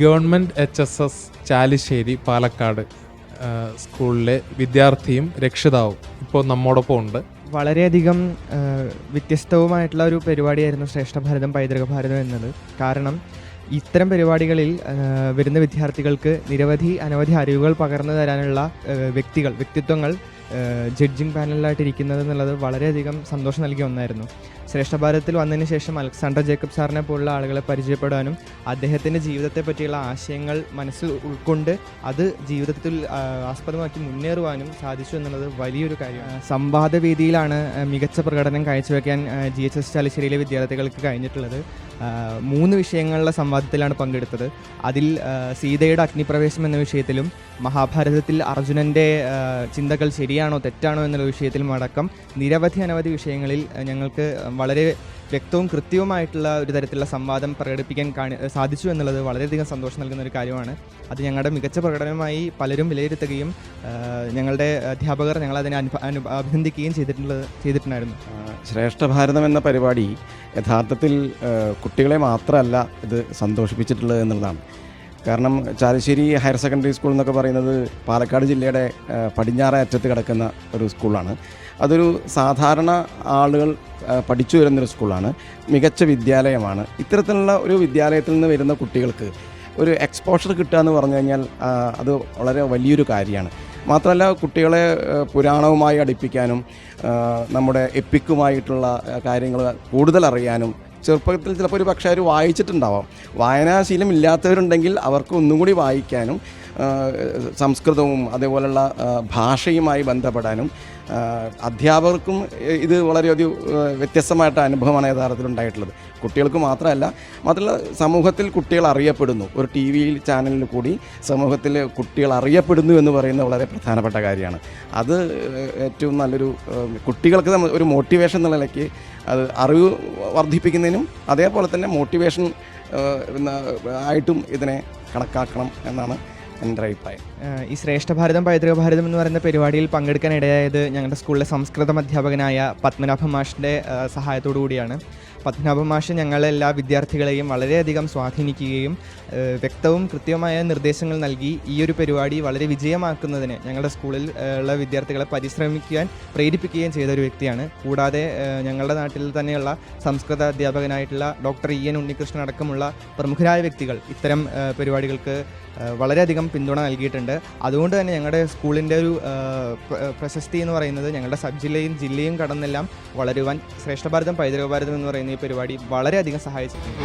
Government HSS Chalissery Palakkad സ്കൂളിലെ വിദ്യാർത്ഥിയും രക്ഷിതാവും ഇപ്പോൾ നമ്മോടൊപ്പം ഉണ്ട്. വളരെയധികം വ്യത്യസ്തവുമായിട്ടുള്ള ഒരു പരിപാടിയായിരുന്നു ശ്രേഷ്ഠ ഭാരതം പൈതൃക ഭാരതം എന്നത്. കാരണം ഇത്തരം പരിപാടികളിൽ വരുന്ന വിദ്യാർത്ഥികൾക്ക് അനവധി അറിവുകൾ പകർന്നു തരാനുള്ള വ്യക്തിത്വങ്ങൾ ജഡ്ജിങ് പാനലിലായിട്ട് ഇരിക്കുന്നത് എന്നുള്ളത് വളരെയധികം സന്തോഷം നൽകിയ ഒന്നായിരുന്നു. ശ്രേഷ്ഠ ഭാരതത്തിൽ വന്നതിന് ശേഷം അലക്സാണ്ടർ ജേക്കബ് സാറിനെ പോലുള്ള ആളുകളെ പരിചയപ്പെടാനും അദ്ദേഹത്തിൻ്റെ ജീവിതത്തെ പറ്റിയുള്ള ആശയങ്ങൾ മനസ്സിൽ ഉൾക്കൊണ്ട് അത് ജീവിതത്തിൽ ആസ്പദമാക്കി മുന്നേറുവാനും സാധിച്ചു എന്നുള്ളത് വലിയൊരു കാര്യമാണ്. സംവാദ വേദിയിലാണ് മികച്ച പ്രകടനം കാഴ്ചവെക്കാൻ GHS ചാലിശ്ശേരിയിലെ വിദ്യാർത്ഥികൾക്ക് കഴിഞ്ഞിട്ടുള്ളത്. 3 വിഷയങ്ങളിലെ സംവാദത്തിലാണ് പങ്കെടുത്തത്. അതിൽ സീതയുടെ അഗ്നിപ്രവേശം എന്ന വിഷയത്തിലും മഹാഭാരതത്തിൽ അർജുനൻ്റെ ചിന്തകൾ ശരിയാണോ തെറ്റാണോ എന്നുള്ള വിഷയത്തിലും അടക്കം അനവധി വിഷയങ്ങളിൽ ഞങ്ങൾക്ക് വളരെ വ്യക്തവും കൃത്യവുമായിട്ടുള്ള ഒരു തരത്തിലുള്ള സംവാദം പ്രകടിപ്പിക്കാൻ സാധിച്ചു എന്നുള്ളത് വളരെയധികം സന്തോഷം നൽകുന്ന ഒരു കാര്യമാണ്. അത് ഞങ്ങളുടെ മികച്ച പ്രകടനമായി പലരും വിലയിരുത്തുകയും ഞങ്ങളുടെ അധ്യാപകർ ഞങ്ങളതിനെ അഭിനന്ദിക്കുകയും ചെയ്തിട്ടുണ്ടായിരുന്നു. ശ്രേഷ്ഠ ഭാരതം എന്ന പരിപാടി യഥാർത്ഥത്തിൽ കുട്ടികളെ മാത്രമല്ല ഇത് സന്തോഷിപ്പിച്ചിട്ടുള്ളത് എന്നുള്ളതാണ്. കാരണം ചാലിശ്ശേരി ഹയർ സെക്കൻഡറി സ്കൂൾ എന്നൊക്കെ പറയുന്നത് പാലക്കാട് ജില്ലയുടെ പടിഞ്ഞാറേ അറ്റത്ത് കിടക്കുന്ന ഒരു സ്കൂളാണ്. അതൊരു സാധാരണ ആളുകൾ പഠിച്ചു വരുന്നൊരു സ്കൂളാണ്. മികച്ച വിദ്യാലയമാണ്. ഇത്തരത്തിലുള്ള ഒരു വിദ്യാലയത്തിൽ നിന്ന് വരുന്ന കുട്ടികൾക്ക് ഒരു എക്സ്പോഷർ കിട്ടുക എന്ന് പറഞ്ഞു കഴിഞ്ഞാൽ അത് വളരെ വലിയൊരു കാര്യമാണ്. മാത്രമല്ല കുട്ടികളെ പുരാണവുമായി അടുപ്പിക്കാനും നമ്മുടെ എപ്പിക്കുമായിട്ടുള്ള കാര്യങ്ങൾ കൂടുതൽ അറിയാനും ചെറുപ്പത്തിൽ ചിലപ്പോൾ ഒരു പക്ഷേ അവർ വായിച്ചിട്ടുണ്ടാവാം. വായനാശീലം ഇല്ലാത്തവരുണ്ടെങ്കിൽ അവർക്ക് ഒന്നും കൂടി വായിക്കാനും സംസ്കൃതവും അതേപോലെയുള്ള ഭാഷയുമായി ബന്ധപ്പെടാനും അധ്യാപകർക്കും ഇത് വളരെയധികം വ്യത്യസ്തമായിട്ട് അനുഭവമാണ് യഥാർത്ഥത്തിൽ ഉണ്ടായിട്ടുള്ളത്. കുട്ടികൾക്ക് മാത്രമല്ല സമൂഹത്തിൽ കുട്ടികൾ അറിയപ്പെടുന്നു. ഒരു TV ചാനലിൽ കൂടി സമൂഹത്തിൽ കുട്ടികൾ അറിയപ്പെടുന്നു എന്ന് പറയുന്നത് വളരെ പ്രധാനപ്പെട്ട കാര്യമാണ്. അത് ഏറ്റവും നല്ലൊരു കുട്ടികൾക്ക് ഒരു മോട്ടിവേഷൻ എന്നുള്ള നിലയ്ക്ക് അത് അറിവ് വർദ്ധിപ്പിക്കുന്നതിനും അതേപോലെ തന്നെ മോട്ടിവേഷൻ ആയിട്ടും ഇതിനെ കണക്കാക്കണം എന്നാണ് എൻ്റെ അഭിപ്രായം. ഈ ശ്രേഷ്ഠ ഭാരതം പൈതൃക ഭാരതം എന്ന് പറയുന്ന പരിപാടിയിൽ പങ്കെടുക്കാനിടയായത് ഞങ്ങളുടെ സ്കൂളിലെ സംസ്കൃതം അധ്യാപകനായ പത്മനാഭ മാഷിൻ്റെ സഹായത്തോടു കൂടിയാണ്. പത്മനാഭ മാഷ് ഞങ്ങളെല്ലാ വിദ്യാർത്ഥികളെയും വളരെയധികം സ്വാധീനിക്കുകയും വ്യക്തവും കൃത്യമായ നിർദ്ദേശങ്ങൾ നൽകി ഈ ഒരു പരിപാടി വളരെ വിജയമാക്കുന്നതിന് ഞങ്ങളുടെ സ്കൂളിൽ ഉള്ള വിദ്യാർത്ഥികളെ പരിശ്രമിക്കാൻ പ്രേരിപ്പിക്കുകയും ചെയ്ത ഒരു വ്യക്തിയാണ്. കൂടാതെ ഞങ്ങളുടെ നാട്ടിൽ തന്നെയുള്ള സംസ്കൃത അധ്യാപകനായിട്ടുള്ള ഡോക്ടർ EN ഉണ്ണികൃഷ്ണൻ അടക്കമുള്ള പ്രമുഖരായ വ്യക്തികൾ ഇത്തരം പരിപാടികൾക്ക് വളരെയധികം പിന്തുണ നൽകിയിട്ടുണ്ട്. അതുകൊണ്ട് തന്നെ ഞങ്ങളുടെ സ്കൂളിൻ്റെ ഒരു പ്രശസ്തി എന്ന് പറയുന്നത് ഞങ്ങളുടെ സബ് ജില്ലയും കടന്നെല്ലാം വളരുവാൻ ശ്രേഷ്ഠ ഭാരതം പൈതൃക ഭാരതം എന്ന് പറയുന്ന ഈ പരിപാടി വളരെയധികം സഹായിച്ചിട്ടുണ്ട്.